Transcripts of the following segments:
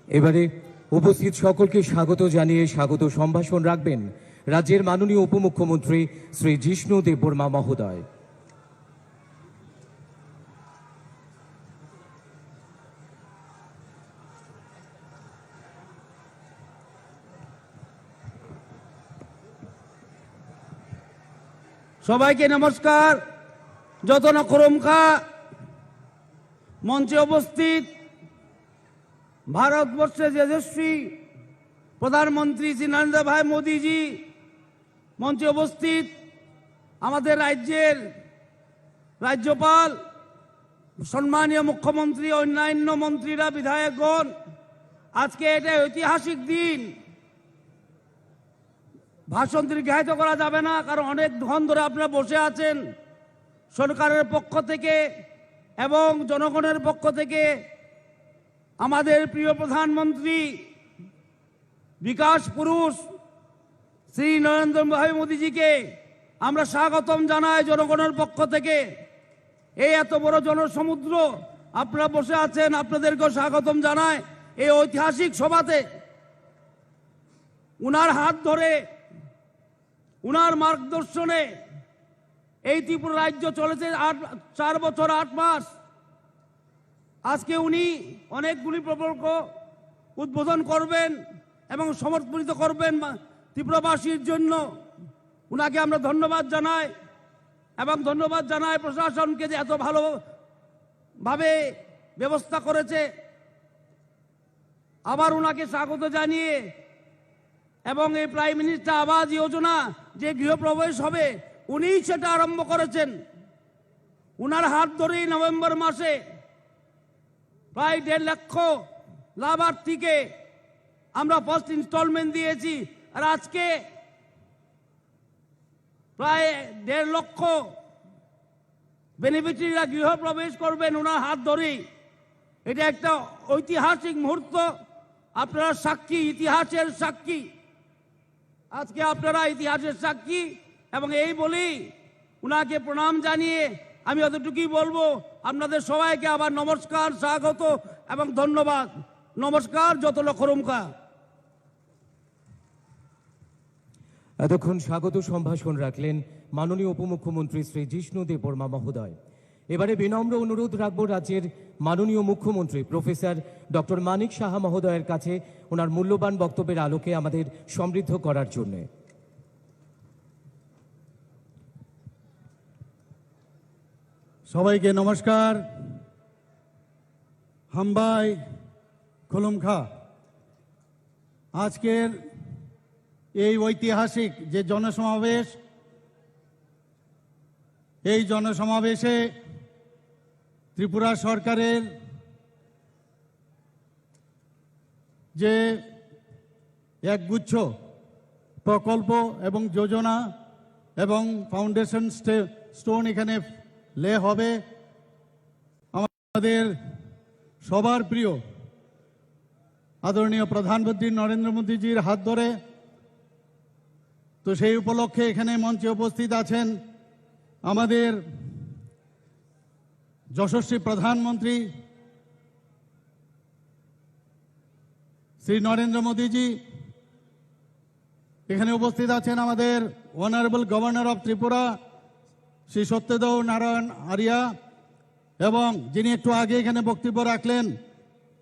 এবারে উপস্থিত সকলকে স্বাগত জানিয়ে স্বাগত সম্ভাষণ রাখবেন রাজ্যের মাননীয় উপমুখ্যমন্ত্রী শ্রী জিষ্ণু দেববর্মা মহোদয়। সবাইকে নমস্কার। যতন করমখা মঞ্চে উপস্থিত ভারতবর্ষের যশস্বী প্রধানমন্ত্রী শ্রী নরেন্দ্র ভাই মোদীজি, মঞ্চে উপস্থিত আমাদের রাজ্যের রাজ্যপাল, সম্মানীয় মুখ্যমন্ত্রী, অন্যান্য মন্ত্রীরা, বিধায়কগণ, আজকে এটা ঐতিহাসিক দিন। ভাষণ দীর্ঘায়িত করা যাবে না, কারণ অনেকক্ষণ ধরে আপনারা বসে আছেন। সরকারের পক্ষ থেকে এবং জনগণের পক্ষ থেকে আমাদের প্রিয় প্রধানমন্ত্রী, বিকাশ পুরুষ শ্রী নরেন্দ্র ভাই মোদীজিকে আমরা স্বাগতম জানাই জনগণের পক্ষ থেকে। এই এত বড় জনসমুদ্র আপনারা বসে আছেন, আপনাদেরকেও স্বাগতম জানায় এই ঐতিহাসিক সভাতে। উনার হাত ধরে, উনার মার্গদর্শনে এই ত্রিপুরা রাজ্য চলেছে 4 বছর 8 মাস। আজকে উনি অনেকগুলি প্রকল্প উদ্বোধন করবেন এবং সমর্পিত করবেন ত্রিপুরাবাসীর জন্য। উনাকে আমরা ধন্যবাদ জানাই এবং ধন্যবাদ জানাই প্রশাসনকে যে এত ভালোভাবে ব্যবস্থা করেছে। আবার উনাকে স্বাগত জানিয়ে এবং এই প্রাইম মিনিস্টার আবাস যোজনা যে গৃহপ্রবেশ হবে, উনিই সেটা আরম্ভ করেছেন। উনার হাত ধরেই নভেম্বর মাসে প্রায় 1.5 লক্ষ লাভার্থীকে আমরা ফার্স্ট ইনস্টলমেন্ট দিয়েছি। আর আজকে প্রায় 1.5 লক্ষ বেনিফিশিয়ারিরা গৃহপ্রবেশ করবেন ওনার হাত ধরেই। এটা একটা ঐতিহাসিক মুহূর্ত। আপনারা সাক্ষী, ইতিহাসের সাক্ষী। আজকে আপনারা ইতিহাসের সাক্ষী এবং এই বলেই উনাকে প্রণাম জানিয়ে আমি অতটুকুই বলবো। আপনাদের সবাইকে আবার নমস্কার, স্বাগত এবং ধন্যবাদ। নমস্কার। যতন করমখা। এতক্ষণ স্বাগত সম্ভাষণ রাখলেন মাননীয় উপমুখ্যমন্ত্রী শ্রী জিষ্ণু দেববর্মা মহোদয়। এবারে বিনম্র অনুরোধ রাখব রাজ্যের মাননীয় মুখ্যমন্ত্রী প্রফেসর ডক্টর মানিক সাহা মহোদয়ের কাছে ওনার মূল্যবান বক্তব্যের আলোকে আমাদের সমৃদ্ধ করার জন্য। সবাইকে নমস্কার। হামবাই খুলুমখা। আজকের এই ঐতিহাসিক যে জনসমাবেশ, এই জনসমাবেশে ত্রিপুরা সরকারের যে একগুচ্ছ প্রকল্প এবং যোজনা এবং ফাউন্ডেশন স্টোন এখানে লে হবে আমাদের সবার প্রিয় আদরণীয় প্রধানমন্ত্রী নরেন্দ্র মোদীজির হাত ধরে। তো সেই উপলক্ষে এখানে মঞ্চে উপস্থিত আছেন আমাদের যশস্বী প্রধানমন্ত্রী শ্রী নরেন্দ্র মোদীজি। এখানে উপস্থিত আছেন আমাদের honourable governor of Tripura Shri Satyadeo Narayan Arya, এবং যিনি একটু আগে এখানে বক্তব্য রাখলেন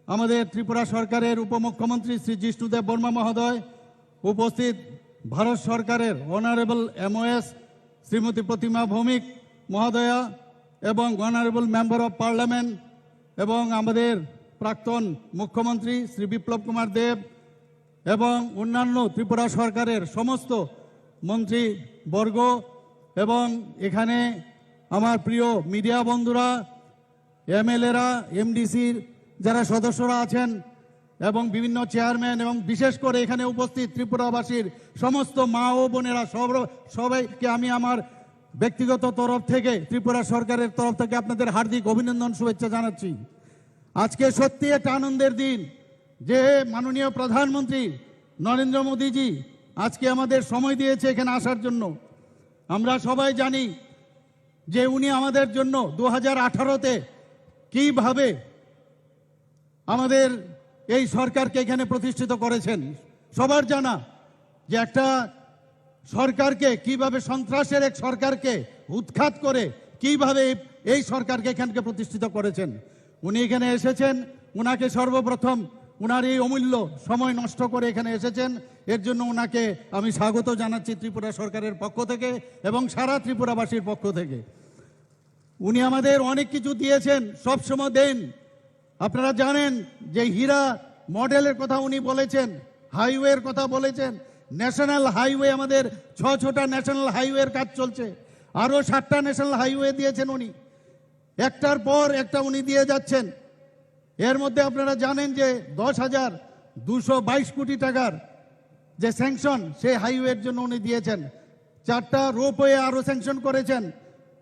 আমাদের ত্রিপুরা সরকারের উপমুখ্যমন্ত্রী শ্রী জিষ্ণু দেববর্মা মহোদয়। উপস্থিত ভারত সরকারের অনারেবল MOS শ্রীমতী প্রতিমা ভৌমিক মহোদয়া এবং অনারেবল মেম্বার অফ পার্লামেন্ট এবং আমাদের প্রাক্তন মুখ্যমন্ত্রী শ্রী বিপ্লব কুমার দেব এবং অন্যান্য ত্রিপুরা সরকারের সমস্ত মন্ত্রীবর্গ এবং এখানে আমার প্রিয় মিডিয়া বন্ধুরা, MLA-রা, MDCর যারা সদস্যরা আছেন এবং বিভিন্ন চেয়ারম্যান এবং বিশেষ করে এখানে উপস্থিত ত্রিপুরাবাসীর সমস্ত মা ও বোনেরা, সবাইকে আমি আমার ব্যক্তিগত তরফ থেকে, ত্রিপুরা সরকারের তরফ থেকে আপনাদের হার্দিক অভিনন্দন, শুভেচ্ছা জানাচ্ছি। আজকে সত্যি একটা আনন্দের দিন যে মাননীয় প্রধানমন্ত্রী নরেন্দ্র মোদীজি আজকে আমাদের সময় দিয়েছে এখানে আসার জন্য। আমরা সবাই জানি যে উনি আমাদের জন্য 2018-তে কিভাবে আমাদের এই সরকারকে এখানে প্রতিষ্ঠিত করেছেন। সবার জানা যে একটা সরকারকে কিভাবে, সন্ত্রাসের এক সরকারকে উৎখাত করে কিভাবে এই সরকারকে এখানকে প্রতিষ্ঠিত করেছেন। উনি এখানে এসেছেন, উনাকে সর্বপ্রথম উনার এই অমূল্য সময় নষ্ট করে এখানে এসেছেন, এর জন্য উনাকে আমি স্বাগত জানাচ্ছি ত্রিপুরা সরকারের পক্ষ থেকে এবং সারা ত্রিপুরাবাসীর পক্ষ থেকে। উনি আমাদের অনেক কিছু দিয়েছেন, সবসময় দেন। আপনারা জানেন যে হীরা মডেলের কথা উনি বলেছেন, হাইওয়ের কথা বলেছেন, ন্যাশনাল হাইওয়ে, আমাদের 6টা ন্যাশনাল হাইওয়ের কাজ চলছে, আরও 7টা ন্যাশনাল হাইওয়ে দিয়েছেন উনি, একটার পর একটা উনি দিয়ে যাচ্ছেন। এর মধ্যে আপনারা জানেন যে 10,222 কোটি টাকার যে স্যাংশন সেই হাইওয়ের জন্য উনি দিয়েছেন। 4টা রোপওয়ে আরও স্যাংশন করেছেন।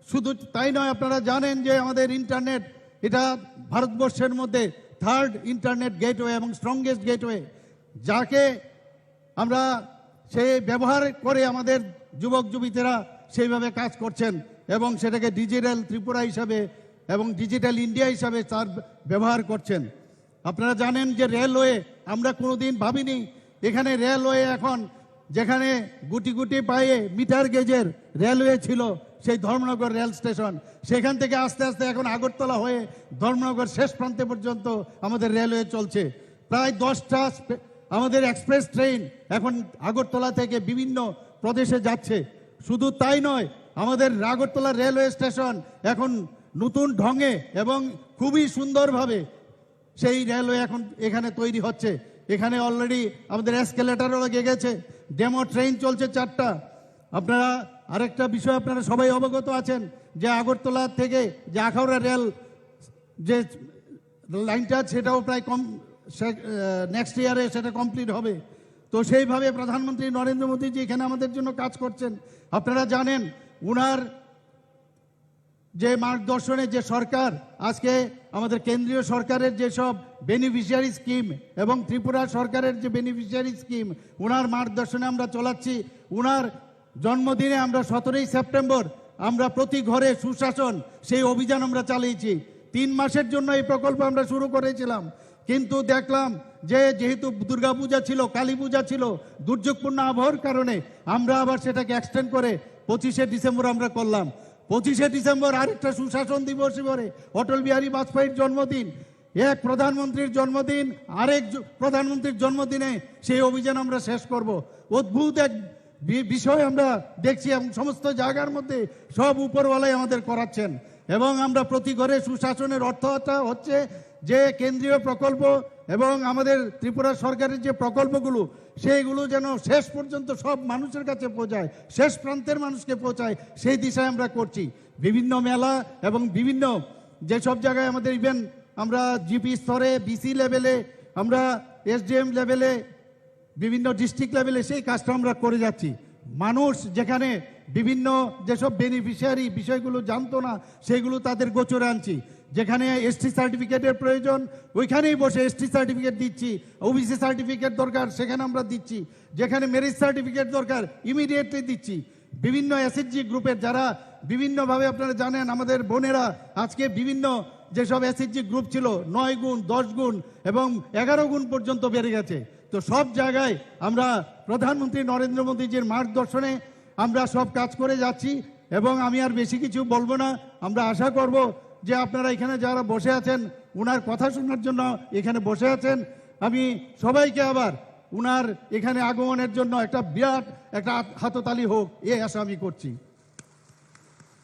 শুধু তাই নয়, আপনারা জানেন যে আমাদের ইন্টারনেট, এটা ভারতবর্ষের মধ্যে 3rd ইন্টারনেট গেটওয়ে এবং স্ট্রংগেস্ট গেটওয়ে, যাকে আমরা সেই ব্যবহার করে আমাদের যুবক যুবতীরা সেইভাবে কাজ করছেন এবং সেটাকে ডিজিটাল ত্রিপুরা হিসাবে এবং ডিজিটাল ইন্ডিয়া হিসাবে তার ব্যবহার করছেন। আপনারা জানেন যে রেলওয়ে, আমরা কোনোদিন ভাবিনি এখানে রেলওয়ে, এখন যেখানে গুটি গুটি পায়ে মিটার গেজের রেলওয়ে ছিল সেই ধর্মনগর রেল স্টেশন, সেখান থেকে আস্তে আস্তে এখন আগরতলা হয়ে ধর্মনগর শেষ প্রান্তে পর্যন্ত আমাদের রেলওয়ে চলছে। প্রায় 10টা আমাদের এক্সপ্রেস ট্রেন এখন আগরতলা থেকে বিভিন্ন প্রদেশে যাচ্ছে। শুধু তাই নয়, আমাদের আগরতলা রেলওয়ে স্টেশন এখন নতুন ঢঙে এবং খুবই সুন্দরভাবে সেই রেলওয়ে এখন এখানে তৈরি হচ্ছে। এখানে অলরেডি আমাদের এসকেলেটারও লেগে গেছে, ডেমো ট্রেন চলছে 4টা। আপনারা আরেকটা বিষয় আপনারা সবাই অবগত আছেন যে আগরতলা থেকে যে আখাউড়া রেল যে লাইনটা, সেটাও প্রায় নেক্সট ইয়ারে সেটা কমপ্লিট হবে। তো সেইভাবে প্রধানমন্ত্রী নরেন্দ্র মোদীজি এখানে আমাদের জন্য কাজ করছেন। আপনারা জানেন উনার যে মার্গদর্শনে যে সরকার আজকে আমাদের কেন্দ্রীয় সরকারের যেসব বেনিফিশিয়ারি স্কিম এবং ত্রিপুরা সরকারের যে বেনিফিশিয়ারি স্কিম, উনার মার্গদর্শনে আমরা চলাচ্ছি। উনার জন্মদিনে আমরা 17ই সেপ্টেম্বর আমরা প্রতি ঘরে সুশাসন সেই অভিযান আমরা চালিয়েছি। 3 মাসের জন্য এই প্রকল্প আমরা শুরু করেছিলাম, কিন্তু দেখলাম যে যেহেতু দুর্গাপূজা ছিল, কালী পূজা ছিল, দুর্যোগপূর্ণ আবহাওয়ার কারণে আমরা আবার সেটাকে এক্সটেন্ড করে 25শে ডিসেম্বর আমরা করলাম। 25শে ডিসেম্বর আরেকটা সুশাসন দিবস করে, অটল বিহারী বাজপেয়ীর জন্মদিন, এক প্রধানমন্ত্রীর জন্মদিন, আরেক প্রধানমন্ত্রীর জন্মদিনে সেই অভিযান আমরা শেষ করব। অদ্ভুত এক বিষয় আমরা দেখছি এবং সমস্ত জায়গার মধ্যে সব উপরওয়ালাই আমাদের করাচ্ছেন। এবং আমরা প্রতি ঘরে সুশাসনের অর্থটা হচ্ছে যে কেন্দ্রীয় প্রকল্প এবং আমাদের ত্রিপুরা সরকারের যে প্রকল্পগুলো, সেইগুলো যেন শেষ পর্যন্ত সব মানুষের কাছে পৌঁছায়, শেষ প্রান্তের মানুষকে পৌঁছায়, সেই দিশায় আমরা করছি। বিভিন্ন মেলা এবং বিভিন্ন যেসব জায়গায় আমাদের ইভেন আমরা জিপি স্তরে, বিসি লেভেলে, আমরা এসডিএম লেভেলে, বিভিন্ন ডিস্ট্রিক্ট লেভেলে সেই কাজটা আমরা করে যাচ্ছি। মানুষ যেখানে বিভিন্ন যেসব বেনিফিশিয়ারি বিষয়গুলো জানতো না, সেইগুলো তাদের গোচরে আনছি। যেখানে এসটি সার্টিফিকেটের প্রয়োজন ওইখানেই বসে এসটি সার্টিফিকেট দিচ্ছি, ওবিসি সার্টিফিকেট দরকার সেখানে আমরা দিচ্ছি, যেখানে ম্যারেজ সার্টিফিকেট দরকার ইমিডিয়েটলি দিচ্ছি। বিভিন্ন এসএইচজি গ্রুপের যারা বিভিন্নভাবে, আপনারা জানেন আমাদের বোনেরা আজকে বিভিন্ন যেসব এসএইচজি গ্রুপ ছিল 9 গুণ, 10 গুণ এবং 11 গুণ পর্যন্ত বেড়ে গেছে। তো সব জায়গায় আমরা প্রধানমন্ত্রী নরেন্দ্র মোদীজির মার্গদর্শনে আমরা সব কাজ করে যাচ্ছি এবং আমি আর বেশি কিছু বলবো না। আমরা আশা করব যে আপনারা এখানে যারা বসে আছেন উনার কথা শোনার জন্য এখানে বসে আছেন, আমি সবাইকে আবার উনার এখানে আগমনের জন্য একটা বিরাট একটা হাততালি হোক এই আশা আমি করছি।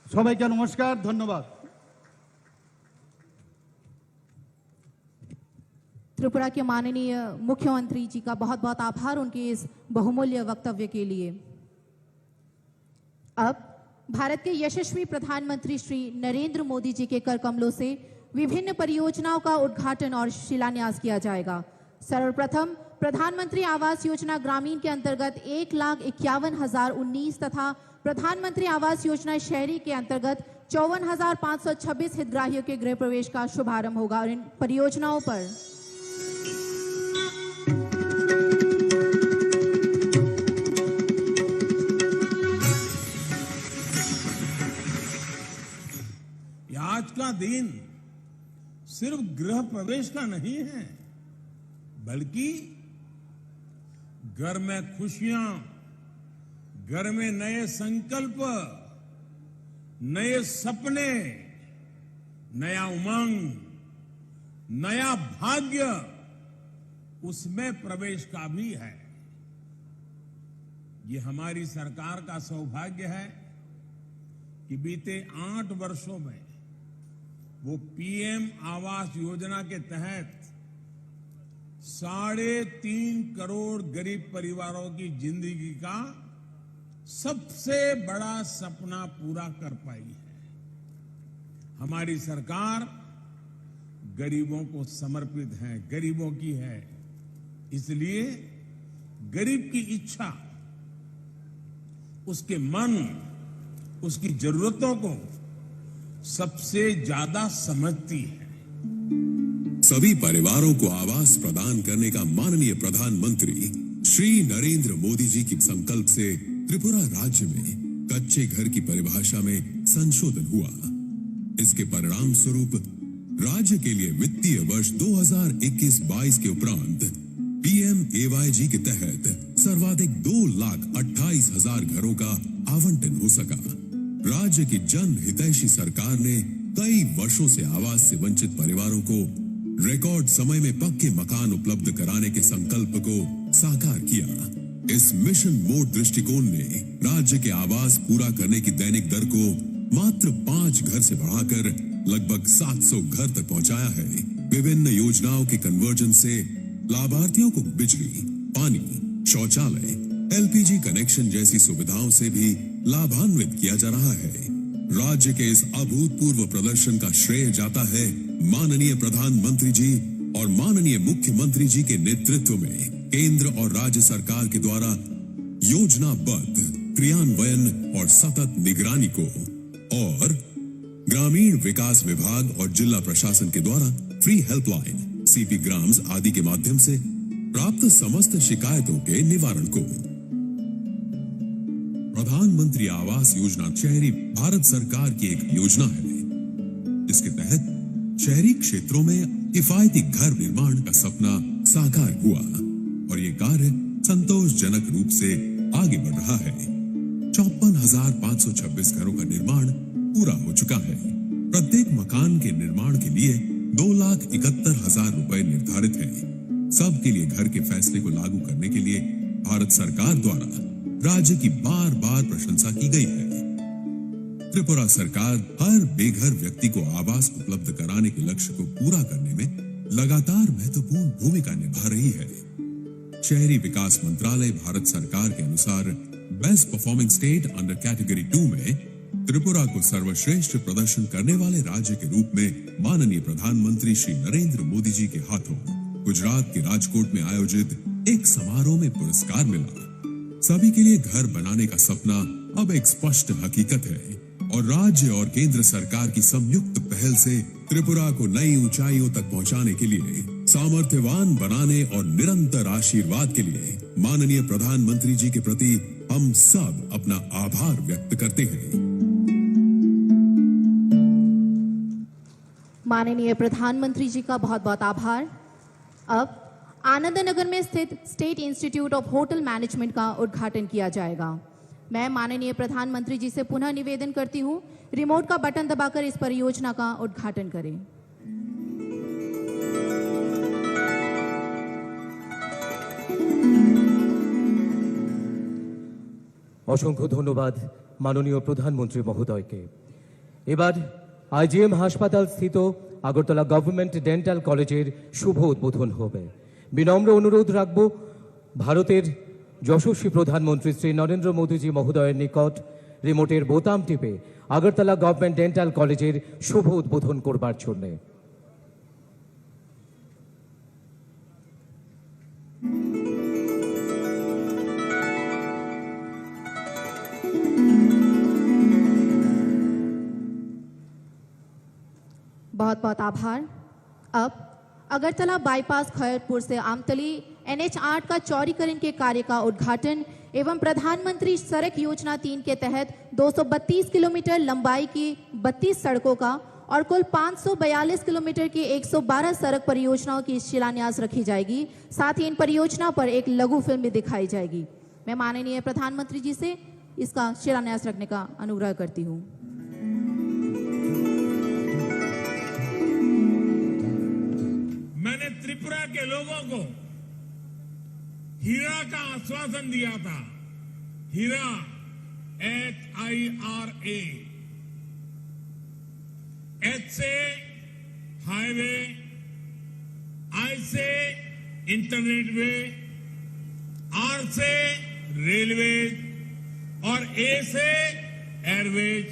সবাইকে নমস্কার, ধন্যবাদ। त्रिपुरा के माननीय मुख्यमंत्री जी का बहुत बहुत आभार उनके इस बहुमूल्य वक्तव्य के लिए। अब भारत के यशस्वी प्रधानमंत्री श्री नरेंद्र मोदी जी के कर कमलों से विभिन्न परियोजनाओं का उद्घाटन और शिलान्यास किया जाएगा। सर्वप्रथम प्रधानमंत्री आवास योजना ग्रामीण के अंतर्गत 1,51,019 तथा प्रधानमंत्री आवास योजना शहरी के अंतर्गत 54,526 हितग्राहियों के गृह प्रवेश का शुभारंभ होगा और इन परियोजनाओं पर आज का दिन सिर्फ गृह प्रवेश का नहीं है, बल्कि घर में खुशियां, घर में नए संकल्प, नए सपने, नया उमंग, नया भाग्य, उसमें प्रवेश का भी है। ये हमारी सरकार का सौभाग्य है कि बीते 8 वर्षों में वो पीएम आवास योजना के तहत 3.5 करोड़ गरीब परिवारों की जिंदगी का सबसे बड़ा सपना पूरा कर पाई है। हमारी सरकार गरीबों को समर्पित है, गरीबों की है। इसलिए गरीब की इच्छा, उसके मन, उसकी जरूरतों को सबसे ज्यादा समझती है। सभी परिवारों को आवास प्रदान करने का माननीय प्रधानमंत्री श्री नरेंद्र मोदी जी के संकल्प से त्रिपुरा राज्य में कच्चे घर की परिभाषा में संशोधन हुआ। इसके परिणाम स्वरूप राज्य के लिए वित्तीय वर्ष 2021-22 के उपरांत PMAYG के तहत सर्वाधिक 2,28,000 घरों का आवंटन हो सका। राज्य की जन हितैषी सरकार ने कई वर्षों से आवास से वंचित परिवारों को रिकॉर्ड समय में पक्के मकान उपलब्ध कराने के संकल्प को साकार किया। इस मिशन मोड दृष्टिकोण ने राज्य के आवास पूरा करने की दैनिक दर को मात्र 5 घर से बढ़ाकर लगभग 700 घर तक पहुंचाया है। विभिन्न योजनाओं के कन्वर्जन से लाभार्थियों को बिजली, पानी, शौचालय, LPG कनेक्शन जैसी सुविधाओं से भी लाभान्वित किया जा रहा है। राज्य के इस अभूतपूर्व प्रदर्शन का श्रेय जाता है माननीय प्रधानमंत्री जी और माननीय मुख्यमंत्री जी के नेतृत्व में केंद्र और राज्य सरकार के द्वारा योजनाबद्ध क्रियान्वयन और सतत निगरानी को, और ग्रामीण विकास विभाग और जिला प्रशासन के द्वारा फ्री हेल्पलाइन, CP ग्राम्स आदि के माध्यम से प्राप्त समस्त शिकायतों के निवारण को। प्रधानमंत्री आवास योजना शहरी भारत सरकार की एक योजना है। इसके तहत शहरी क्षेत्रों में किफायती घर निर्माण का सपना साकार हुआ और ये कार्य संतोषजनक रूप से आगे बढ़ रहा है। 54,526 घरों का निर्माण पूरा हो चुका है। प्रत्येक मकान के निर्माण के लिए 2,71,000 रुपए निर्धारित है। सबके लिए घर के फैसले को लागू करने के लिए भारत सरकार द्वारा राज्य की बार बार प्रशंसा की गई है। त्रिपुरा सरकार हर बेघर व्यक्ति को आवास उपलब्ध कराने के लक्ष्य को पूरा करने में लगातार महत्वपूर्ण भूमिका निभा रही है। शहरी विकास मंत्रालय भारत सरकार के अनुसार best performing state under category 2 में त्रिपुरा को सर्वश्रेष्ठ प्रदर्शन करने वाले राज्य के रूप में माननीय प्रधानमंत्री श्री नरेंद्र मोदी जी के हाथों गुजरात के राजकोट में आयोजित एक समारोह में पुरस्कार मिला। सभी के लिए घर बनाने का सपना अब एक स्पष्ट हकीकत है और राज्य और केंद्र सरकार की संयुक्त पहल से त्रिपुरा को नई ऊंचाइयों तक पहुंचाने के लिए, सामर्थ्यवान बनाने और निरंतर आशीर्वाद के लिए माननीय प्रधानमंत्री जी के प्रति हम सब अपना आभार व्यक्त करते हैं। माननीय प्रधानमंत्री जी का बहुत बहुत आभार। अब आनंद नगर में स्थित state institute of hotel management का उद्घाटन किया जाएगा। मैं माननीय प्रधानमंत्री जी से पुनः निवेदन करती हूं, रिमोट का बटन दबाकर इस परियोजना का उद्घाटन करें। অসংখ্য ধন্যবাদ মাননীয় প্রধানমন্ত্রী মহোদয়কে। এবার IGM হাসপাতাল স্থিত আগরতলা গভর্নমেন্ট ডেন্টাল কলেজের শুভ উদ্বোধন হবে। বিনম্র অনুরোধ রাখব ভারতের যশস্বী প্রধানমন্ত্রী শ্রী নরেন্দ্র মোদীজি মহোদয়ের নিকট রিমোটের বোতাম টিপে আগরতলা গভর্নমেন্ট ডেন্টাল কলেজের শুভ উদ্বোধন করবার জন্যে। बहुत बहुत आभार। अब अगरतला बाईपास खैरपुर से आमतली NH8 का चौड़ीकरण के कार्य का उद्घाटन एवं प्रधानमंत्री सड़क योजना 3 के तहत 232 किलोमीटर लंबाई की 32 सड़कों का और कुल 542 किलोमीटर की 112 सड़क परियोजनाओं की शिलान्यास रखी जाएगी। साथ ही इन परियोजनाओं पर एक लघु फिल्म भी दिखाई जाएगी। मैं माननीय प्रधानमंत्री जी से इसका शिलान्यास रखने का अनुग्रह करती हूँ। मैंने त्रिपुरा के लोगों को हीरा का आश्वासन दिया था। हीरा HIRA, H से हाईवे, I से इंटरनेट वे, R से रेलवेज और A से एयरवेज।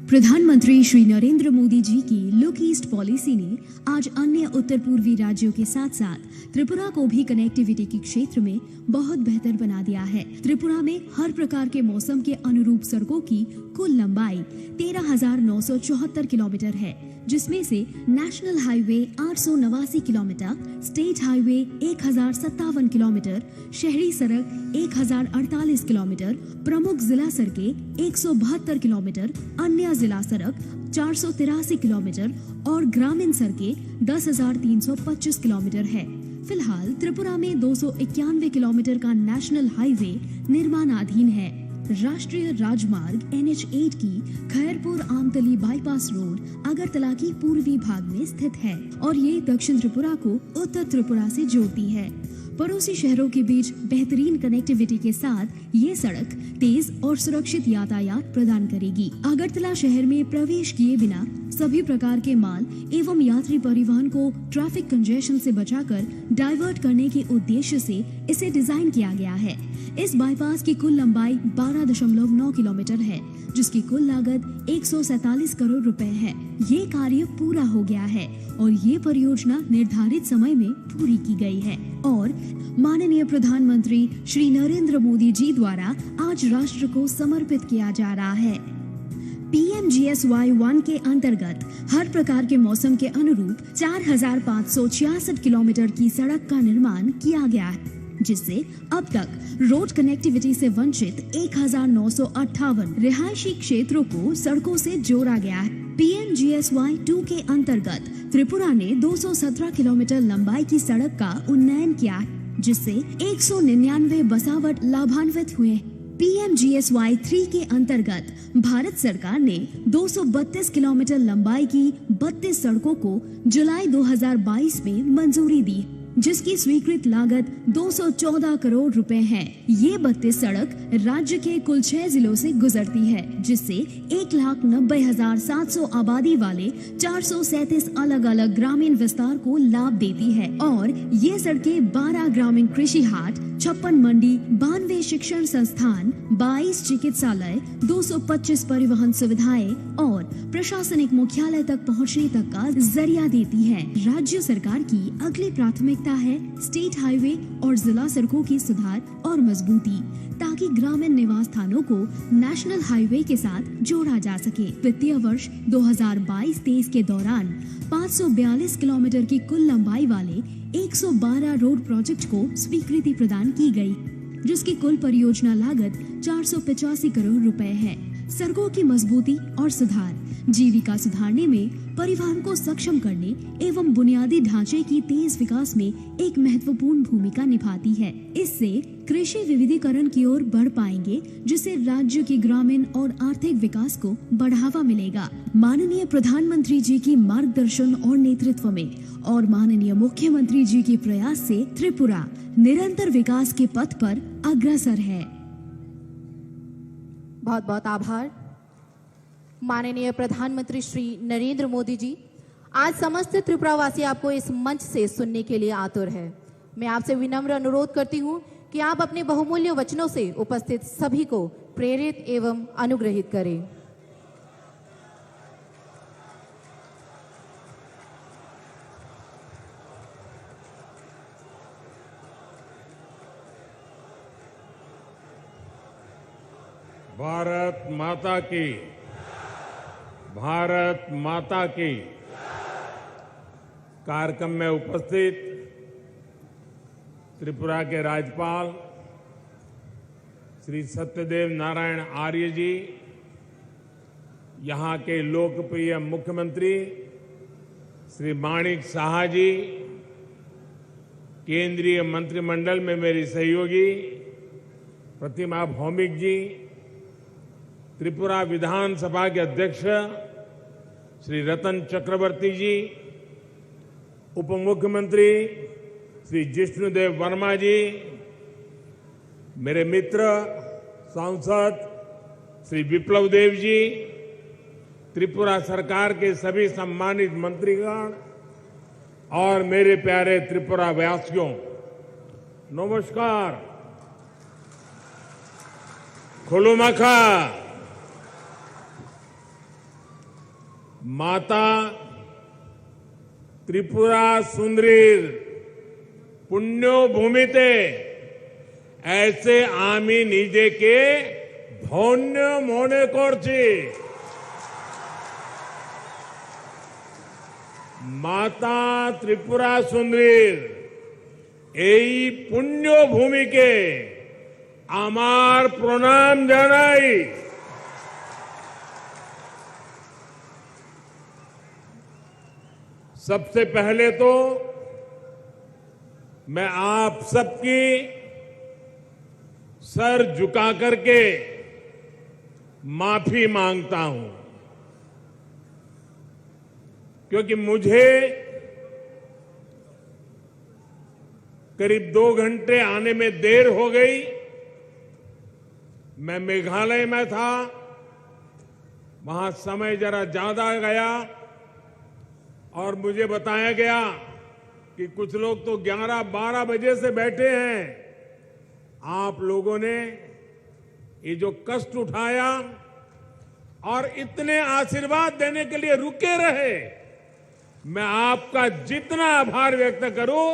प्रधानमंत्री श्री नरेंद्र मोदी जी की लुक ईस्ट पॉलिसी ने आज अन्य उत्तर पूर्वी राज्यों के साथ साथ त्रिपुरा को भी कनेक्टिविटी के क्षेत्र में बहुत बेहतर बना दिया है। त्रिपुरा में हर प्रकार के मौसम के अनुरूप सड़कों की कुल लंबाई 13,974 किलोमीटर है, जिसमें से national highway 889 kilometre, state highway 1057 kilometre, शहरी सड़क 1048 किलोमीटर, प्रमुख जिला सड़कें 172 किलोमीटर, अन्य जिला सड़क 483 किलोमीटर और ग्रामीण सड़कें 10,325 किलोमीटर है। फिलहाल त्रिपुरा में 291 किलोमीटर का नेशनल हाईवे निर्माणाधीन है। राष्ट्रीय राजमार्ग NH8 की खैरपुर आमतली बाईपास रोड अगरतला की पूर्वी भाग में स्थित है और ये दक्षिण त्रिपुरा को उत्तर त्रिपुरा से जोड़ती है। पड़ोसी शहरों के बीच बेहतरीन कनेक्टिविटी के साथ ये सड़क तेज और सुरक्षित यातायात प्रदान करेगी। अगरतला शहर में प्रवेश किए बिना सभी प्रकार के माल एवं यात्री परिवहन को ट्रैफिक कंजेशन से बचाकर डाइवर्ट करने के उद्देश्य से इसे डिजाइन किया गया है। इस बाईपास की कुल लंबाई 12.9 किलोमीटर है, जिसकी कुल लागत 147 करोड़ रुपए है। ये कार्य पूरा हो गया है और ये परियोजना निर्धारित समय में पूरी की गई है और माननीय प्रधानमंत्री श्री नरेंद्र मोदी जी द्वारा आज राष्ट्र को समर्पित किया जा रहा है। PMGSY 1 के अंतर्गत हर प्रकार के मौसम के अनुरूप 4,566 किलोमीटर की सड़क का निर्माण किया गया है, जिससे अब तक रोड कनेक्टिविटी से वंचित 1,958 रिहायशी क्षेत्रों को सड़कों से जोड़ा गया है। PMGSY 2 के अंतर्गत त्रिपुरा ने 217 किलोमीटर लंबाई की सड़क का उन्नयन किया है, जिससे 199 बसावट लाभान्वित हुए। PMGSY 3 के अंतर्गत भारत सरकार ने 232 किलोमीटर लंबाई की 32 सड़कों को जुलाई 2022 में मंजूरी दी, जिसकी स्वीकृत लागत 214 करोड़ रुपए है। ये 32 सड़क राज्य के कुल 6 जिलों से गुजरती है, जिससे 1,90,700 आबादी वाले 437 अलग अलग ग्रामीण विस्तार को लाभ देती है और ये सड़कें 12 ग्रामीण कृषि हाट, 56 मंडी, 92 शिक्षण संस्थान, 22 चिकित्सालय, 225 परिवहन सुविधाएं और प्रशासनिक मुख्यालय तक पहुंचने तक का जरिया देती है। राज्य सरकार की अगली प्राथमिकता है स्टेट हाईवे और जिला सड़कों की सुधार और मजबूती, ताकि ग्रामीण निवास स्थानों को नेशनल हाईवे के साथ जोड़ा जा सके। वित्तीय वर्ष 2022-23 के दौरान 542 किलोमीटर की कुल लंबाई वाले 112 रोड प्रोजेक्ट को स्वीकृति प्रदान की गई, जिसकी कुल परियोजना लागत 485 करोड़ रुपए है। सड़कों की मजबूती और सुधार जीविका सुधारने में, परिवहन को सक्षम करने एवं बुनियादी ढांचे की तेज विकास में एक महत्वपूर्ण भूमिका निभाती है। इससे कृषि विविधीकरण की ओर बढ़ पाएंगे, जिससे राज्य के ग्रामीण और आर्थिक विकास को बढ़ावा मिलेगा। माननीय प्रधानमंत्री जी की मार्गदर्शन और नेतृत्व में और माननीय मुख्यमंत्री जी के प्रयास से त्रिपुरा निरंतर विकास के पथ पर अग्रसर है। बहुत बहुत आभार। माननीय प्रधानमंत्री श्री नरेंद्र मोदी जी, आज समस्त त्रिपुरावासी आपको इस मंच से सुनने के लिए आतुर है। मैं आपसे विनम्र अनुरोध करती हूं कि आप अपने बहुमूल्य वचनों से उपस्थित सभी को प्रेरित एवं अनुग्रहित करें। भारत माता की, भारत माता की। कार्यक्रम में उपस्थित त्रिपुरा के राज्यपाल श्री सत्यदेव नारायण आर्य जी, यहाँ के लोकप्रिय मुख्यमंत्री श्री माणिक साहा जी, केंद्रीय मंत्रिमंडल में मेरी सहयोगी प्रतिमा भौमिक जी, त्रिपुरा विधानसभा के अध्यक्ष श्री रतन चक्रवर्ती जी, उप मुख्यमंत्री श्री जिष्णुदेव वर्मा जी, मेरे मित्र सांसद श्री विप्लव देव जी, त्रिपुरा सरकार के सभी सम्मानित मंत्रीगण और मेरे प्यारे त्रिपुरा वासियों, नमस्कार। खुलुमखा। माता त्रिपुरा सुंदरीर पुण्यो भूमिते ऐसे आमी निजे के धन्य मने करছি। माता त्रिपुरा सुंदरीर এই পুণ্য ভূমিকে আমার প্রণাম জানাই। सबसे पहले तो मैं आप सबकी सर झुका करके माफी मांगता हूं, क्योंकि मुझे करीब 2 घंटे आने में देर हो गई। मैं मेघालय में था, वहां समय जरा ज्यादा गया और मुझे बताया गया कि कुछ लोग तो 11-12 बजे से बैठे हैं। आप लोगों ने ये जो कष्ट उठाया और इतने आशीर्वाद देने के लिए रुके रहे, मैं आपका जितना आभार व्यक्त करूं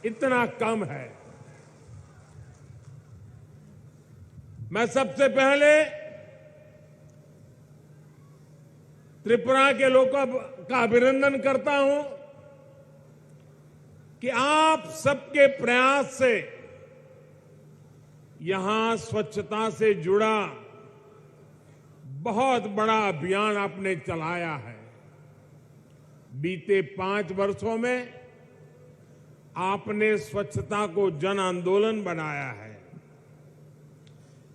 इतना कम है। मैं सबसे पहले त्रिपुरा के लोगों का अभिनंदन करता हूं कि आप सबके प्रयास से यहां स्वच्छता से जुड़ा बहुत बड़ा अभियान आपने चलाया है। बीते 5 वर्षों में आपने स्वच्छता को जन आंदोलन बनाया है।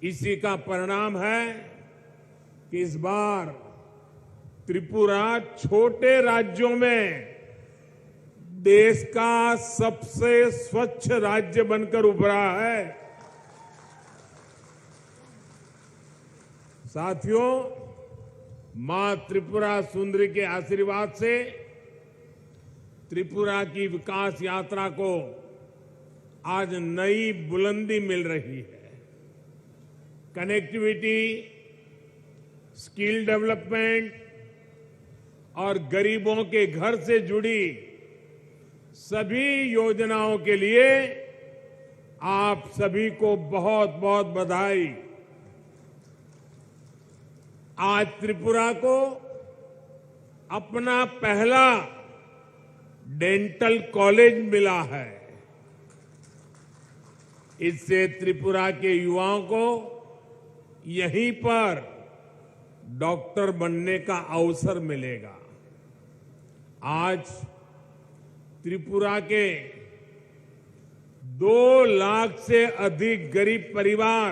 इसी का परिणाम है कि इस बार त्रिपुरा छोटे राज्यों में देश का सबसे स्वच्छ राज्य बनकर उभरा है। साथियों, मां त्रिपुरा सुंदरी के आशीर्वाद से त्रिपुरा की विकास यात्रा को आज नई बुलंदी मिल रही है। कनेक्टिविटी, स्किल डेवलपमेंट और गरीबों के घर से जुड़ी सभी योजनाओं के लिए आप सभी को बहुत बहुत बधाई। आज त्रिपुरा को अपना पहला डेंटल कॉलेज मिला है। इससे त्रिपुरा के युवाओं को यहीं पर डॉक्टर बनने का अवसर मिलेगा। आज त्रिपुरा के 2 लाख से अधिक गरीब परिवार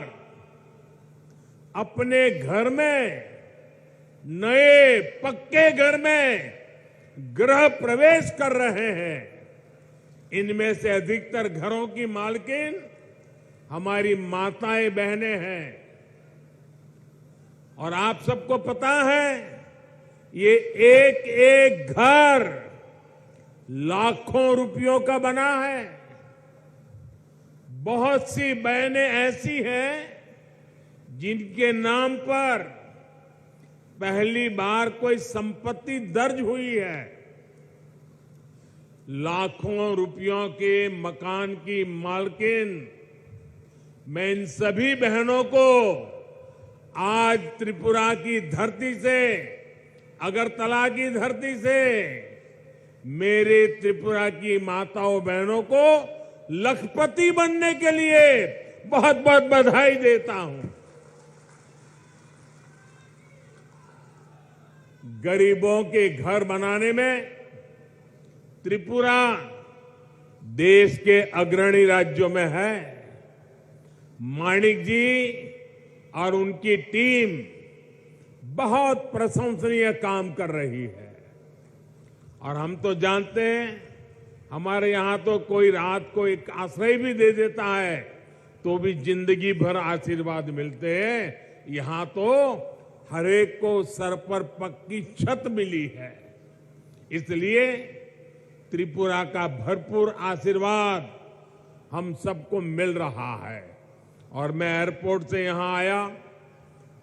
अपने घर में, नए पक्के घर में गृह प्रवेश कर रहे हैं। इनमें से अधिकतर घरों की मालकिन हमारी माताएं बहनें हैं। और आप सबको पता है, ये एक एक घर लाखों रुपयों का बना है। बहुत सी बहनें ऐसी हैं जिनके नाम पर पहली बार कोई संपत्ति दर्ज हुई है। लाखों रुपयों के मकान की मालकिन मैं इन सभी बहनों को आज त्रिपुरा की धरती से, अगरतला की धरती से मेरे त्रिपुरा की माताओं बहनों को लखपति बनने के लिए बहुत बहुत बधाई देता हूं। गरीबों के घर बनाने में त्रिपुरा देश के अग्रणी राज्यों में है। माणिक जी और उनकी टीम बहुत प्रशंसनीय काम कर रही है। और हम तो जानते हैं, हमारे यहां तो कोई रात को एक आश्रय भी दे देता है तो भी जिंदगी भर आशीर्वाद मिलते हैं। यहां तो हर एक को सर पर पक्की छत मिली है। इसलिए त्रिपुरा का भरपूर आशीर्वाद हम सबको मिल रहा है। और मैं एयरपोर्ट से यहां आया,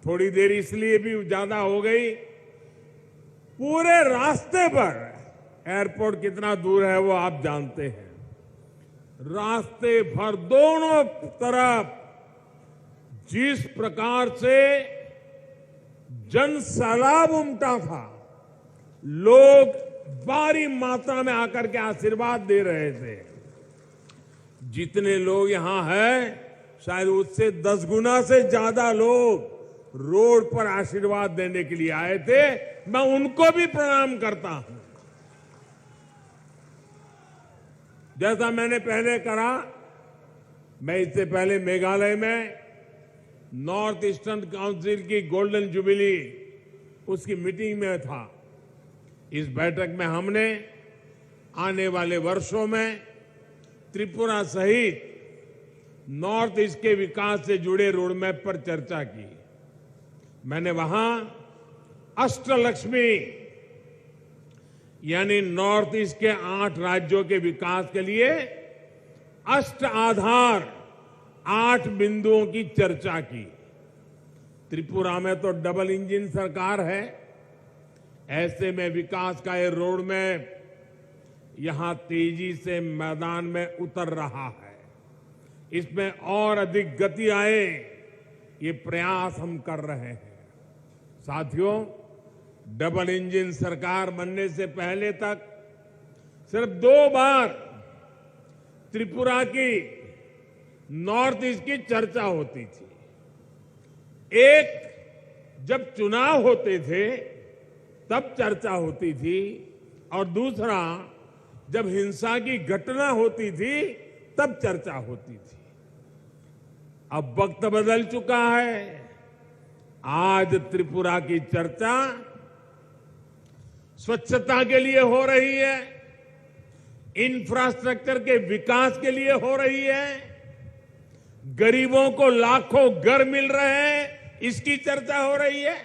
थोड़ी देर इसलिए भी ज्यादा हो गई, पूरे रास्ते पर, एयरपोर्ट कितना दूर है वो आप जानते हैं, रास्ते भर दोनों तरफ जिस प्रकार से जन सैलाब उमटा था, लोग भारी मात्रा में आकर के आशीर्वाद दे रहे थे। जितने लोग यहां हैं, शायद उससे 10 गुना से ज्यादा लोग रोड पर आशीर्वाद देने के लिए आए थे। मैं उनको भी प्रणाम करता हूं। जैसा मैंने पहले कहा, मैं इससे पहले मेघालय में नॉर्थ ईस्टर्न काउंसिल की गोल्डन जुबिली उसकी मीटिंग में था। इस बैठक में हमने आने वाले वर्षों में त्रिपुरा सहित नॉर्थ ईस्ट के विकास से जुड़े रोडमैप पर चर्चा की। मैंने वहां अष्टलक्ष्मी यानी नॉर्थ ईस्ट के 8 राज्यों के विकास के लिए अष्ट आधार 8 बिंदुओं की चर्चा की। त्रिपुरा में तो डबल इंजन सरकार है, ऐसे में विकास का ये रोड मैप यहां तेजी से मैदान में उतर रहा है। इसमें और अधिक गति आए, ये प्रयास हम कर रहे हैं। साथियों, डबल इंजन सरकार बनने से पहले तक सिर्फ 2 बार त्रिपुरा की नॉर्थ ईस्ट की चर्चा होती थी। एक जब चुनाव होते थे तब चर्चा होती थी, और दूसरा जब हिंसा की घटना होती थी तब चर्चा होती थी। अब वक्त बदल चुका है। आज त्रिपुरा की चर्चा स्वच्छता के लिए हो रही है, इंफ्रास्ट्रक्चर के विकास के लिए हो रही है, गरीबों को लाखों घर मिल रहे हैं, इसकी चर्चा हो रही है।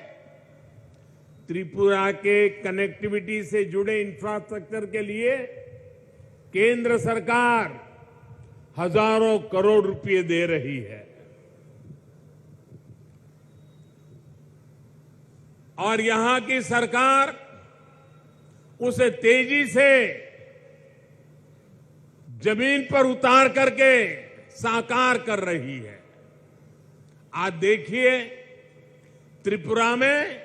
त्रिपुरा के कनेक्टिविटी से जुड़े इंफ्रास्ट्रक्चर के लिए केंद्र सरकार हजारों करोड़ रुपए दे रही है। और यहां की सरकार उसे तेजी से जमीन पर उतार करके साकार कर रही है। आज देखिए, त्रिपुरा में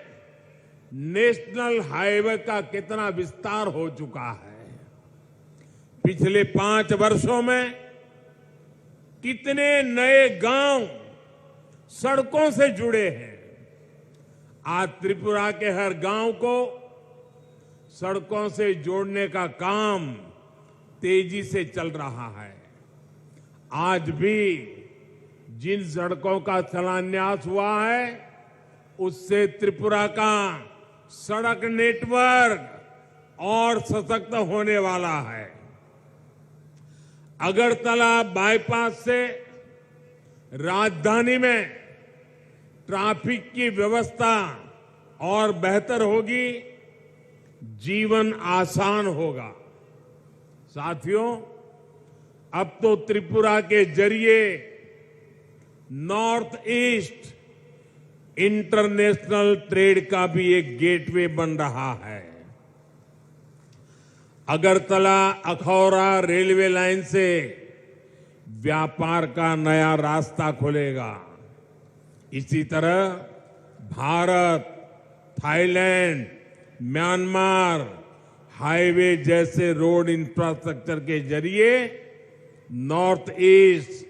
नेशनल हाईवे का कितना विस्तार हो चुका है। पिछले 5 वर्षों में कितने नए गांव सड़कों से जुड़े हैं। आज त्रिपुरा के हर गांव को सड़कों से जोड़ने का काम तेजी से चल रहा है। आज भी जिन सड़कों का शिलान्यास हुआ है, उससे त्रिपुरा का सड़क नेटवर्क और सशक्त होने वाला है। अगरतला बाईपास से राजधानी में ट्रैफिक की व्यवस्था और बेहतर होगी, जीवन आसान होगा। साथियों, अब तो त्रिपुरा के जरिए नॉर्थ ईस्ट इंटरनेशनल ट्रेड का भी एक गेटवे बन रहा है। अगरतला अखौरा रेलवे लाइन से व्यापार का नया रास्ता खुलेगा। इसी तरह भारत, थाईलैंड, म्यांमार हाईवे जैसे रोड इंफ्रास्ट्रक्चर के जरिए नॉर्थ ईस्ट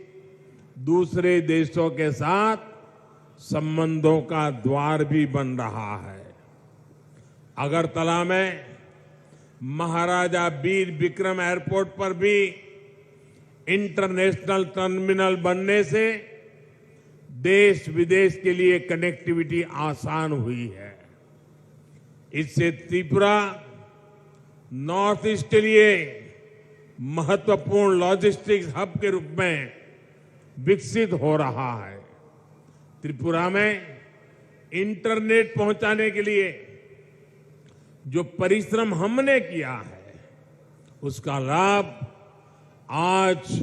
दूसरे देशों के साथ संबंधों का द्वार भी बन रहा है। अगरतला में महाराजा वीर विक्रम एयरपोर्ट पर भी इंटरनेशनल टर्मिनल बनने से देश विदेश के लिए कनेक्टिविटी आसान हुई है। इससे त्रिपुरा नॉर्थ ईस्ट के लिए महत्वपूर्ण लॉजिस्टिक्स हब के रूप में विकसित हो रहा है। त्रिपुरा में इंटरनेट पहुंचाने के लिए जो परिश्रम हमने किया है उसका लाभ आज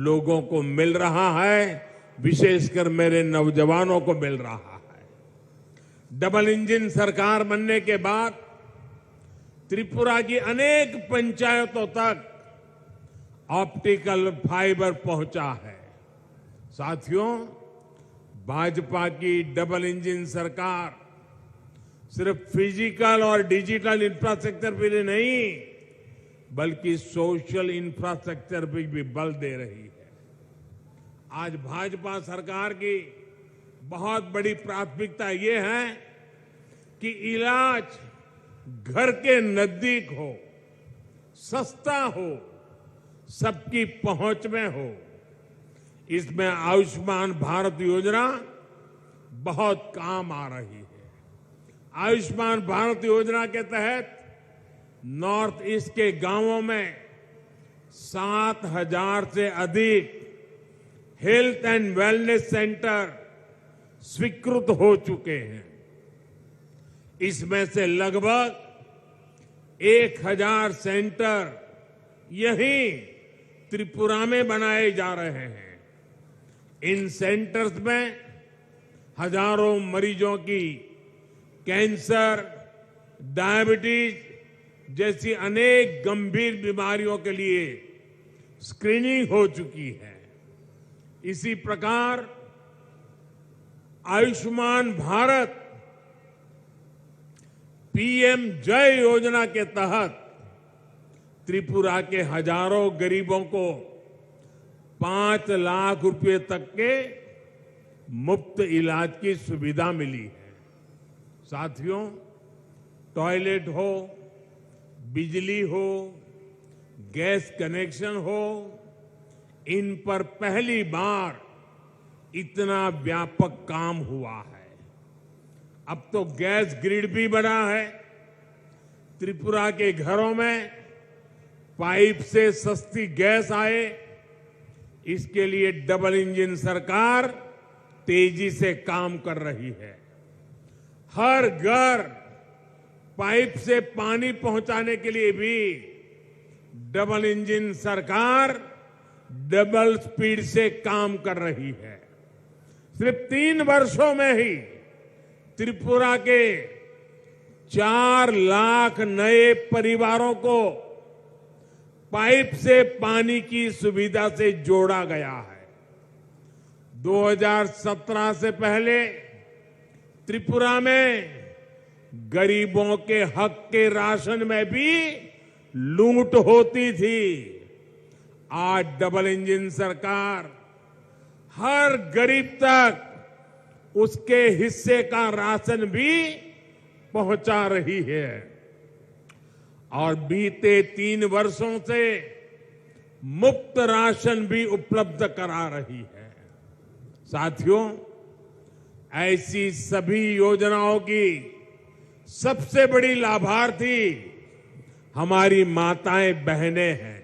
लोगों को मिल रहा है, विशेषकर मेरे नौजवानों को मिल रहा है। डबल इंजन सरकार बनने के बाद त्रिपुरा की अनेक पंचायतों तक ऑप्टिकल फाइबर पहुंचा है। साथियों, भाजपा की डबल इंजन सरकार सिर्फ फिजिकल और डिजिटल इंफ्रास्ट्रक्चर पे नहीं बल्कि सोशल इंफ्रास्ट्रक्चर पे भी बल दे रही है। आज भाजपा सरकार की बहुत बड़ी प्राथमिकता ये है कि इलाज घर के नजदीक हो, सस्ता हो, सबकी पहुंच में हो। इसमें आयुष्मान भारत योजना बहुत काम आ रही है। आयुष्मान भारत योजना के तहत नॉर्थ ईस्ट के गांवों में 7,000 से अधिक हेल्थ एंड वेलनेस सेंटर स्वीकृत हो चुके हैं। इसमें से लगभग 1,000 सेंटर यहीं त्रिपुरा में बनाए जा रहे हैं। इन सेंटर्स में हजारों मरीजों की कैंसर, डायबिटीज जैसी अनेक गंभीर बीमारियों के लिए स्क्रीनिंग हो चुकी है। इसी प्रकार आयुष्मान भारत पीएम जय योजना के तहत त्रिपुरा के हजारों गरीबों को 5 लाख रुपए तक के मुफ्त इलाज की सुविधा मिली है। साथियों, टॉयलेट हो, बिजली हो, गैस कनेक्शन हो, इन पर पहली बार इतना व्यापक काम हुआ है। अब तो गैस ग्रिड भी बना है। त्रिपुरा के घरों में पाइप से सस्ती गैस आए, इसके लिए डबल इंजन सरकार तेजी से काम कर रही है। हर घर पाइप से पानी पहुंचाने के लिए भी डबल इंजन सरकार डबल स्पीड से काम कर रही है। सिर्फ 3 वर्षों में ही त्रिपुरा के 4 लाख नए परिवारों को पाइप से पानी की सुविधा से जोड़ा गया है। 2017 से पहले त्रिपुरा में गरीबों के हक के राशन में भी लूट होती थी। आज डबल इंजन सरकार हर गरीब तक उसके हिस्से का राशन भी पहुंचा रही है और बीते 3 वर्षों से मुफ्त राशन भी उपलब्ध करा रही है। साथियों, ऐसी सभी योजनाओं की सबसे बड़ी लाभार्थी हमारी माताएं बहनें हैं।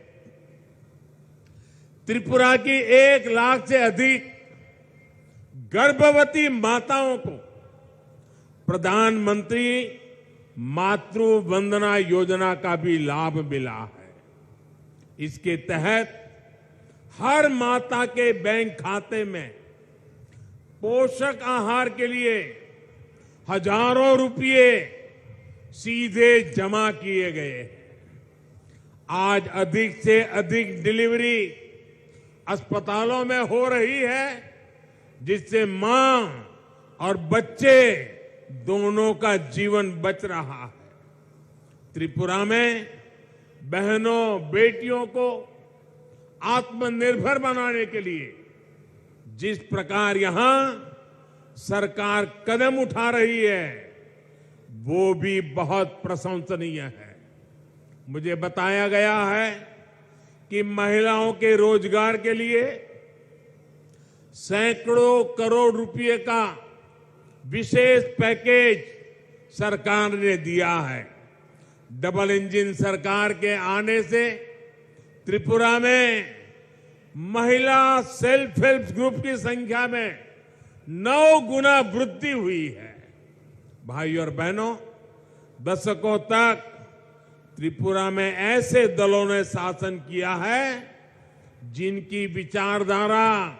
त्रिपुरा की 1 लाख से अधिक गर्भवती माताओं को प्रधानमंत्री मातृ वंदना योजना का भी लाभ मिला है। इसके तहत हर माता के बैंक खाते में पोषक आहार के लिए हजारों रुपये सीधे जमा किए गए हैं। आज अधिक से अधिक डिलीवरी अस्पतालों में हो रही है, जिससे मां और बच्चे दोनों का जीवन बच रहा है। त्रिपुरा में बहनों बेटियों को आत्मनिर्भर बनाने के लिए जिस प्रकार यहां सरकार कदम उठा रही है, वो भी बहुत प्रशंसनीय है। मुझे बताया गया है कि महिलाओं के रोजगार के लिए सैकड़ों करोड़ रुपए का विशेष पैकेज सरकार ने दिया है। डबल इंजन सरकार के आने से त्रिपुरा में महिला सेल्फ हेल्प ग्रुप की संख्या में 9 गुना वृद्धि हुई है। भाई और बहनों, दशकों तक त्रिपुरा में ऐसे दलों ने शासन किया है जिनकी विचारधारा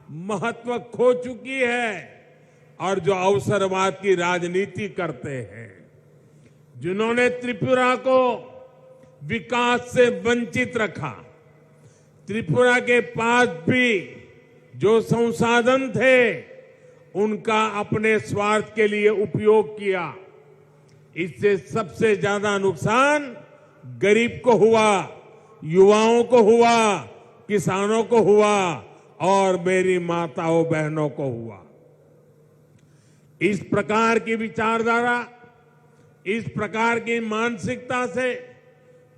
महत्व खो चुकी है और जो अवसरवाद की राजनीति करते हैं, जिन्होंने त्रिपुरा को विकास से वंचित रखा। त्रिपुरा के पास भी जो संसाधन थे उनका अपने स्वार्थ के लिए उपयोग किया। इससे सबसे ज्यादा नुकसान गरीब को हुआ, युवाओं को हुआ, किसानों को हुआ और मेरी माताओं बहनों को हुआ। इस प्रकार की विचारधारा, इस प्रकार की मानसिकता से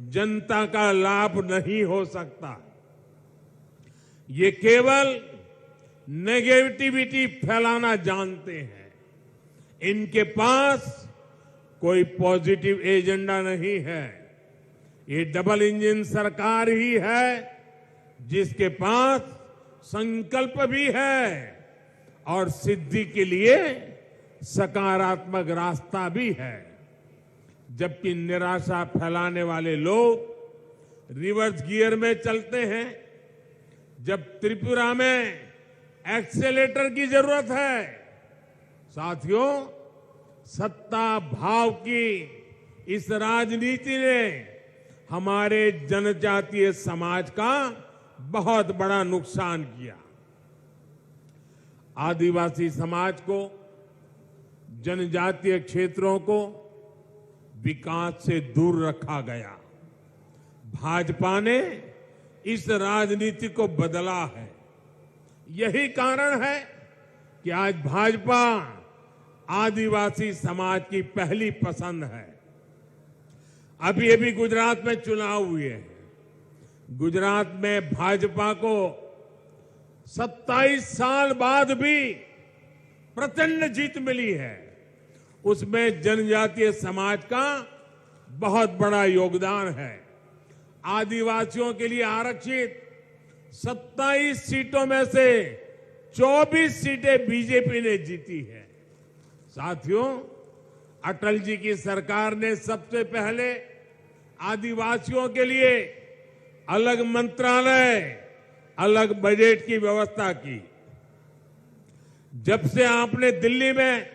जनता का लाभ नहीं हो सकता। ये केवल नेगेटिविटी फैलाना जानते हैं। इनके पास कोई पॉजिटिव एजेंडा नहीं है। ये डबल इंजन सरकार ही है जिसके पास संकल्प भी है और सिद्धि के लिए सकारात्मक रास्ता भी है। जबकि निराशा फैलाने वाले लोग रिवर्स गियर में चलते हैं। जब त्रिपुरा में एक्सेलेटर की जरूरत है, साथियों, सत्ता भाव की इस राजनीति ने हमारे जनजातीय समाज का बहुत बड़ा नुकसान किया। आदिवासी समाज को, जनजातीय क्षेत्रों को विकास से दूर रखा गया। भाजपा ने इस राजनीति को बदला है। यही कारण है कि आज भाजपा आदिवासी समाज की पहली पसंद है। अभी गुजरात में चुनाव हुए हैं। गुजरात में भाजपा को 27 साल बाद भी प्रचंड जीत मिली है। उसमें जनजातीय समाज का बहुत बड़ा योगदान है। आदिवासियों के लिए आरक्षित 27 सीटों में से 24 सीटें बीजेपी ने जीती है। साथियों, अटल जी की सरकार ने सबसे पहले आदिवासियों के लिए अलग मंत्रालय, अलग बजट की व्यवस्था की। जब से आपने दिल्ली में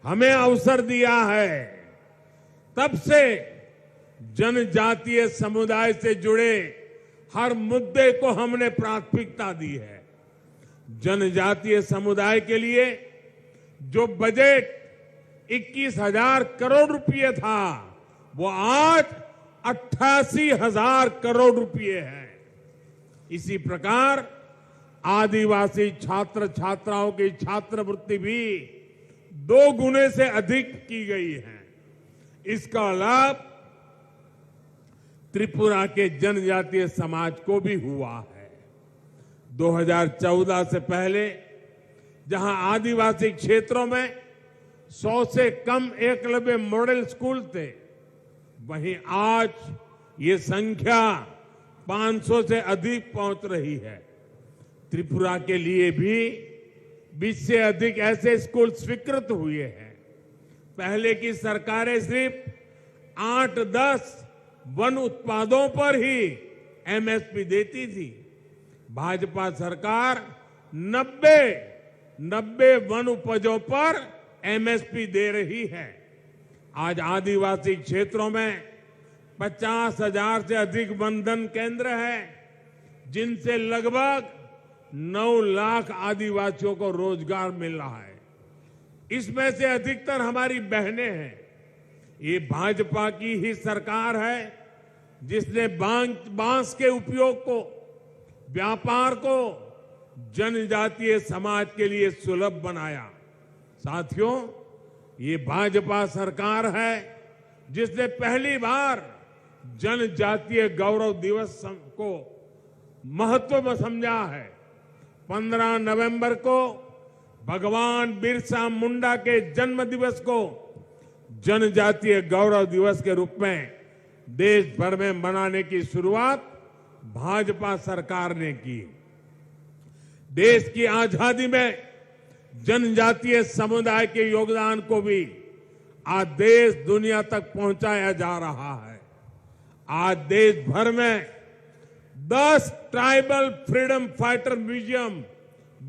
हमें अवसर दिया है, तब से जनजातीय समुदाय से जुड़े हर मुद्दे को हमने प्राथमिकता दी है। जनजातीय समुदाय के लिए जो बजट 21,000 करोड़ रुपए था, वो आज 88,000 करोड़ रुपए है। इसी प्रकार आदिवासी छात्र छात्राओं की छात्रवृत्ति भी 2 गुने से अधिक की गई है। इसका लाभ त्रिपुरा के जनजातीय समाज को भी हुआ है। 2014 से पहले जहां आदिवासी क्षेत्रों में 100 से कम एकलव्य मॉडल स्कूल थे, वहीं आज ये संख्या 500 से अधिक पहुंच रही है। त्रिपुरा के लिए भी 20 से अधिक ऐसे स्कूल स्वीकृत हुए हैं। पहले की सरकारें सिर्फ 8-10 वन उत्पादों पर ही एमएसपी देती थी। भाजपा सरकार 90 वन उपजों पर एमएसपी दे रही है। आज आदिवासी क्षेत्रों में 50,000 से अधिक वनधन केंद्र हैं, जिनसे लगभग 9 लाख आदिवासियों को रोजगार मिल रहा है। इसमें से अधिकतर हमारी बहनें हैं। ये भाजपा की ही सरकार है जिसने बांस के उपयोग को, व्यापार को जनजातीय समाज के लिए सुलभ बनाया। साथियों, ये भाजपा सरकार है जिसने पहली बार जनजातीय गौरव दिवस को महत्व में समझा है। 15 नवंबर को भगवान बिरसा मुंडा के जन्म दिवस को जनजातीय गौरव दिवस के रूप में देश भर में मनाने की शुरुआत भाजपा सरकार ने की। देश की आजादी में जनजातीय समुदाय के योगदान को भी आज देश दुनिया तक पहुंचाया जा रहा है। आज देश भर में 10 ट्राइबल फ्रीडम फाइटर म्यूजियम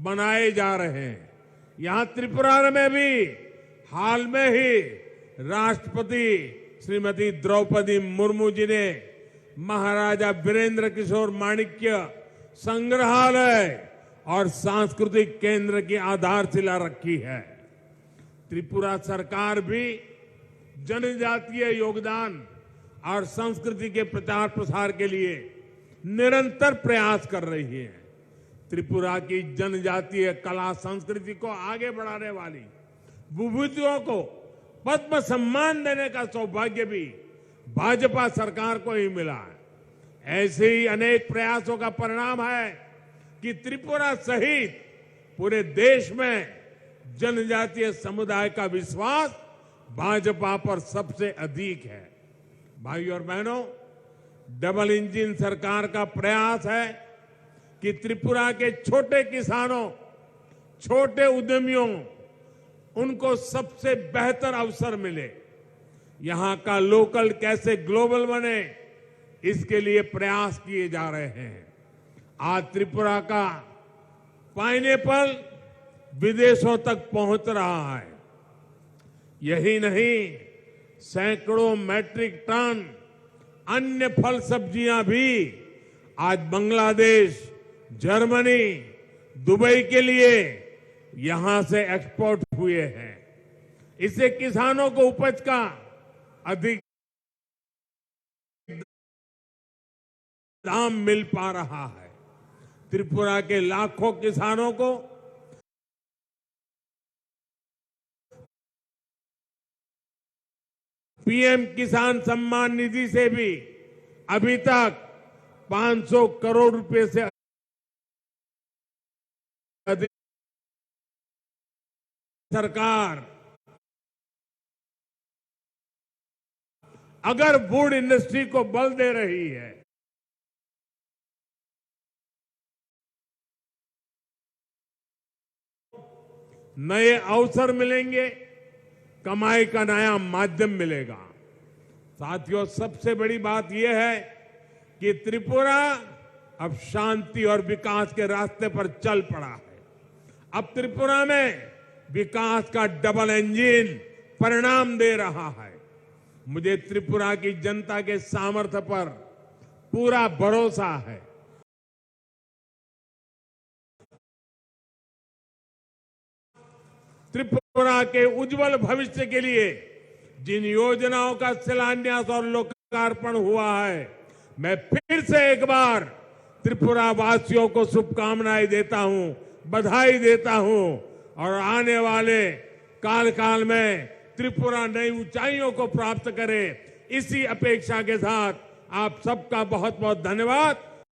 बनाए जा रहे हैं। यहां त्रिपुरा में भी हाल में ही राष्ट्रपति श्रीमती द्रौपदी मुर्मू जी ने महाराजा वीरेंद्र किशोर माणिक्य संग्रहालय और सांस्कृतिक केंद्र की आधारशिला रखी है। त्रिपुरा सरकार भी जनजातीय योगदान और संस्कृति के प्रचार प्रसार के लिए निरंतर प्रयास कर रही है। त्रिपुरा की जनजातीय कला संस्कृति को आगे बढ़ाने वाली विभूतियों को पद्म सम्मान देने का सौभाग्य भी भाजपा सरकार को ही मिला है। ऐसे ही अनेक प्रयासों का परिणाम है कि त्रिपुरा सहित पूरे देश में जनजातीय समुदाय का विश्वास भाजपा पर सबसे अधिक है। भाइयों और बहनों, डबल इंजन सरकार का प्रयास है कि त्रिपुरा के छोटे किसानों, छोटे उद्यमियों, उनको सबसे बेहतर अवसर मिले। यहां का लोकल कैसे ग्लोबल बने, इसके लिए प्रयास किए जा रहे हैं। आज त्रिपुरा का पाइनएप्पल विदेशों तक पहुंच रहा है। यही नहीं, सैकड़ों मैट्रिक टन अन्य फल सब्जियां भी आज बांग्लादेश, जर्मनी, दुबई के लिए यहां से एक्सपोर्ट हुए हैं। इससे किसानों को उपज का अधिक दाम मिल पा रहा है। त्रिपुरा के लाखों किसानों को पीएम किसान सम्मान निधि से भी अभी तक 500 करोड़ रुपए से अधिक सरकार अगर वुड इंडस्ट्री को बल दे रही है, नए अवसर मिलेंगे, कमाई का नया माध्यम मिलेगा। साथियों, सबसे बड़ी बात यह है कि त्रिपुरा अब शांति और विकास के रास्ते पर चल पड़ा है। अब त्रिपुरा में विकास का डबल इंजन परिणाम दे रहा है। मुझे त्रिपुरा की जनता के सामर्थ्य पर पूरा भरोसा है। त्रिपुरा के उज्जवल भविष्य के लिए जिन योजनाओं का शिलान्यास और लोकार्पण हुआ है, मैं फिर से एक बार त्रिपुरा वासियों को शुभकामनाएं देता हूं, बधाई देता हूं और आने वाले काल में त्रिपुरा नई ऊंचाइयों को प्राप्त करे, इसी अपेक्षा के साथ आप सबका बहुत बहुत धन्यवाद।